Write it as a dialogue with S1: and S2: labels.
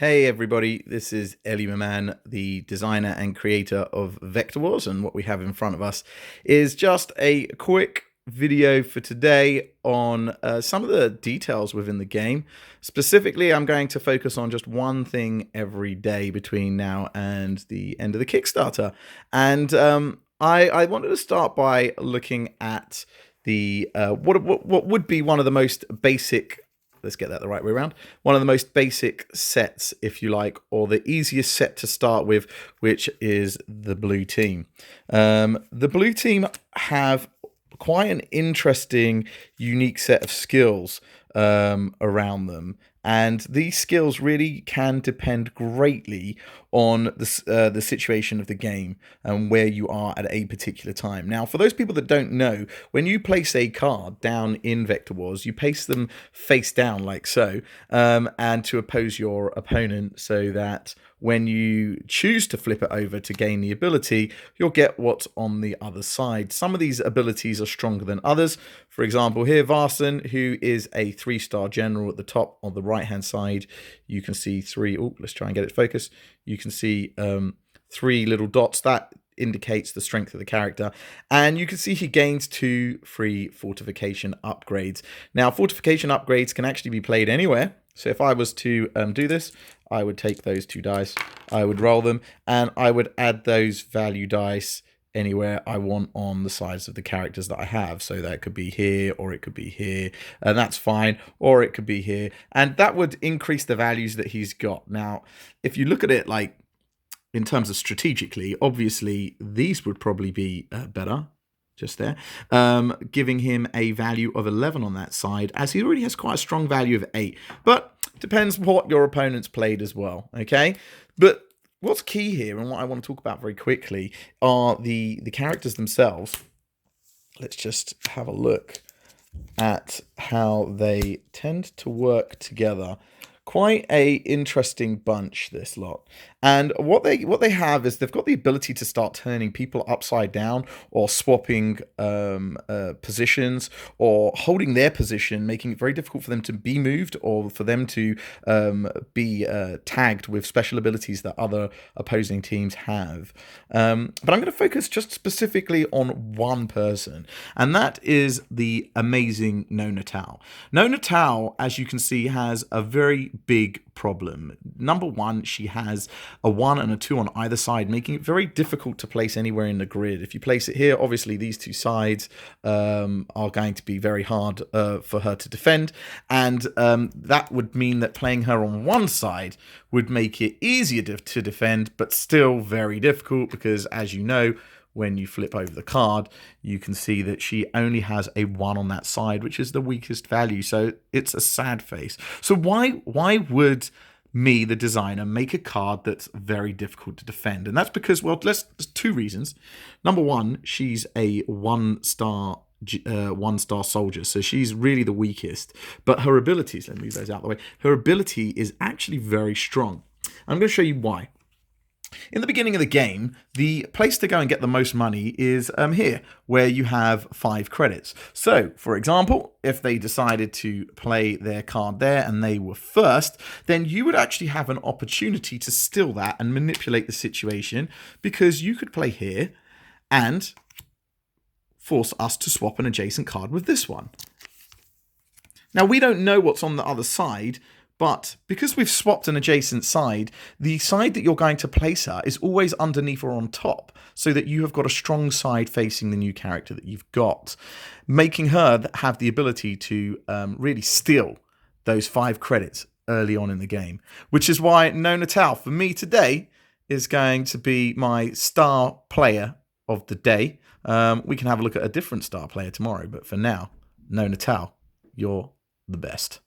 S1: Hey everybody, this is Ellie Maman, the designer and creator of Vector Wars, and what we have in front of us is just a quick video for today on some of the details within the game. Specifically, I'm going to focus on just one thing every day between now and the end of the Kickstarter. And I wanted to start by looking at the what would be one of the most basic, let's get that the right way around, one of the most basic sets, if you like, or the easiest set to start with, which is the blue team. The blue team have quite an interesting, unique set of skills around them. And these skills really can depend greatly on the situation of the game and where you are at a particular time. Now, for those people that don't know, when you place a card down in Vector Wars, you place them face down like so, and to oppose your opponent, so that when you choose to flip it over to gain the ability, you'll get what's on the other side. Some of these abilities are stronger than others. For example, here, Varson, who is a 3-star general at the top on the right-hand side, you can see three. Oh, let's try and get it focused. You can see 3 little dots. That indicates the strength of the character, and you can see he gains 2 free fortification upgrades. Now, fortification upgrades can actually be played anywhere. So if I was to do this, I would take those 2 dice, I would roll them, and I would add those value dice anywhere I want on the sides of the characters that I have. So that could be here, or it could be here, and that's fine, or it could be here, and that would increase the values that he's got. Now, if you look at it like in terms of strategically, obviously these would probably be better, just there, giving him a value of 11 on that side, as he already has quite a strong value of 8. But depends what your opponent's played as well, okay? But what's key here, and what I want to talk about very quickly, are the characters themselves. Let's just have a look at how they tend to work together. Quite a interesting bunch, this lot. And what they have is they've got the ability to start turning people upside down, or swapping positions, or holding their position, making it very difficult for them to be moved, or for them to be tagged with special abilities that other opposing teams have. But I'm going to focus just specifically on one person, and that is the amazing Nona Tau. Nona Tau, as you can see, has a very big problem. Number one, she has a 1 and a 2 on either side, making it very difficult to place anywhere in the grid. If you place it here, obviously these 2 sides are going to be very hard for her to defend, and that would mean that playing her on one side would make it easier to defend, but still very difficult, because as you know, when you flip over the card, you can see that she only has a 1 on that side, which is the weakest value. So it's a sad face. So why would me, the designer, make a card that's very difficult to defend? And that's because, well, there's 2 reasons. Number one, she's a 1-star soldier, so she's really the weakest. But her abilities, let me move those out of the way, her ability is actually very strong. I'm going to show you why. In the beginning of the game, the place to go and get the most money is here, where you have 5 credits. So, for example, if they decided to play their card there and they were first, then you would actually have an opportunity to steal that and manipulate the situation, because you could play here and force us to swap an adjacent card with this one. Now, we don't know what's on the other side, but because we've swapped an adjacent side, the side that you're going to place her is always underneath or on top, so that you have got a strong side facing the new character that you've got, making her have the ability to really steal those 5 credits early on in the game. Which is why Nona Tau, for me today, is going to be my star player of the day. We can have a look at a different star player tomorrow, but for now, Nona Tau, you're the best.